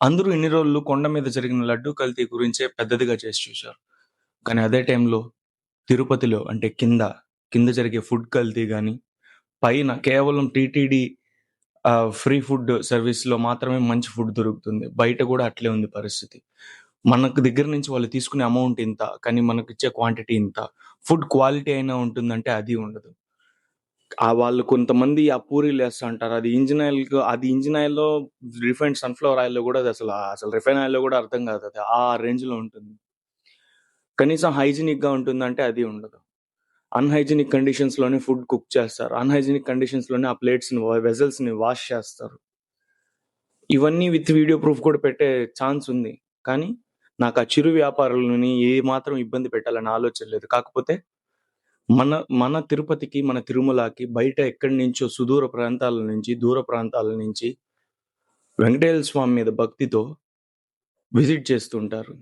అందరూ ఇన్ని రోజులు కొండ మీద జరిగిన లడ్డూ కల్తీ గురించే పెద్దదిగా చేసి చూశారు. కానీ అదే టైంలో తిరుపతిలో అంటే కింద జరిగే ఫుడ్ కల్తీ గాని, పైన కేవలం టీటీడీ ఫ్రీ ఫుడ్ సర్వీస్‌లో మాత్రమే మంచి ఫుడ్ దొరుకుతుంది. బయట గూడా అట్లే ఉంది పరిస్థితి. మనకు దగ్గర నుంచి వాళ్ళు తీసుకునే అమౌంట్ ఇంత, కానీ మనకిచ్చే క్వాంటిటీ ఇంత. ఫుడ్ క్వాలిటీ అయినా ఉంటుందంటే అది ఉండదు. వాళ్ళు కొంతమంది ఆ పూరీలేస్తా అంటారు. అది ఇంజిన్ ఆయిల్‌లో రిఫైన్డ్ సన్‌ఫ్లవర్ ఆయిల్‌లో గూడా అసలు రిఫైన్ ఆయిల్‌లో గూడా అర్థం గాదది. ఆ రేంజ్‌లో ఉంటుంది. కనీసం హైజీనిక్‌గా ఉంటుందంటే అది ఉండదు. అన్‌హైజీనిక్ కండిషన్స్‌లోనే ఫుడ్ కుక్ చేస్తారు. అన్‌హైజీనిక్ కండిషన్స్‌లోనే ఆ ప్లేట్స్‌ని వెసెల్స్‌ని వాష్ చేస్తారు. ఇవన్నీ విత్ వీడియో ప్రూఫ్ కూడా పెట్టే ఛాన్స్ ఉంది. కానీ నాకు ఆ చిరు వ్యాపారులని ఏ మాత్రం ఇబ్బంది పెట్టాలని ఆలోచన లేదు. కాకపోతే మన మన తిరుపతికి, మన తిరుమలకి బయట ఎక్కడి నుంచో సుదూర ప్రాంతాల నుంచి, దూర ప్రాంతాల నుంచి వెంకటేశ్వర స్వామి మీద భక్తితో విజిట్ చేస్తుంటారు.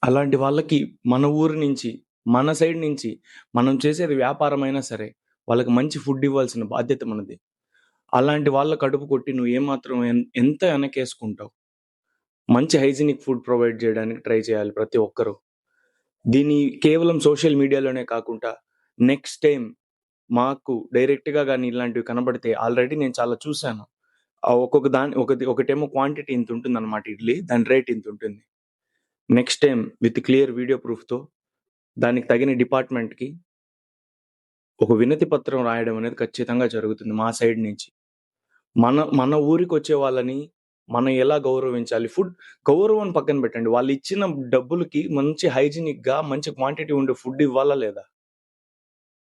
అలాంటి వాళ్ళకి మన ఊరు నుంచి, మన సైడ్ నుంచి మనం చేసేది వ్యాపారమైనా సరే, వాళ్ళకి మంచి ఫుడ్ ఇవ్వాల్సిన బాధ్యత మనది. అలాంటి వాళ్ళ కడుపు కొట్టి నువ్వు ఏమాత్రం ఎంత వెనకేసుకుంటావు? మంచి హైజీనిక్ ఫుడ్ ప్రొవైడ్ చేయడానికి ట్రై చేయాలి ప్రతి ఒక్కరు. దీన్ని కేవలం సోషల్ మీడియాలోనే కాకుండా నెక్స్ట్ టైమ్ మాకు డైరెక్ట్‌గా గాని ఇలాంటివి కనబడితే ఆల్రెడీ నేను చాలా చూసాను. ఒక్కొక్క దాని ఒకటేమో క్వాంటిటీ ఇంతుంటుందనమాట ఇడ్లీ. దాని రేట్ ఇంతుంటుంది. Next time with clear video ప్రూఫ్‌తో దానికి తగిన డిపార్ట్‌మెంట్‌కి ఒక వినతి పత్రం రాయడం అనేది ఖచ్చితంగా జరుగుతుంది మా సైడ్ నుంచి. మన మన ఊరికొచ్చే వాళ్ళని మనం ఎలా గౌరవించాలి? గౌరవం పక్కన పెట్టండి. వాళ్ళిచ్చిన డబ్బులకి మంచి హైజీనిక్‌గా మంచి క్వాంటిటీ ఉండే ఫుడ్ ఇవ్వాలా లేదా?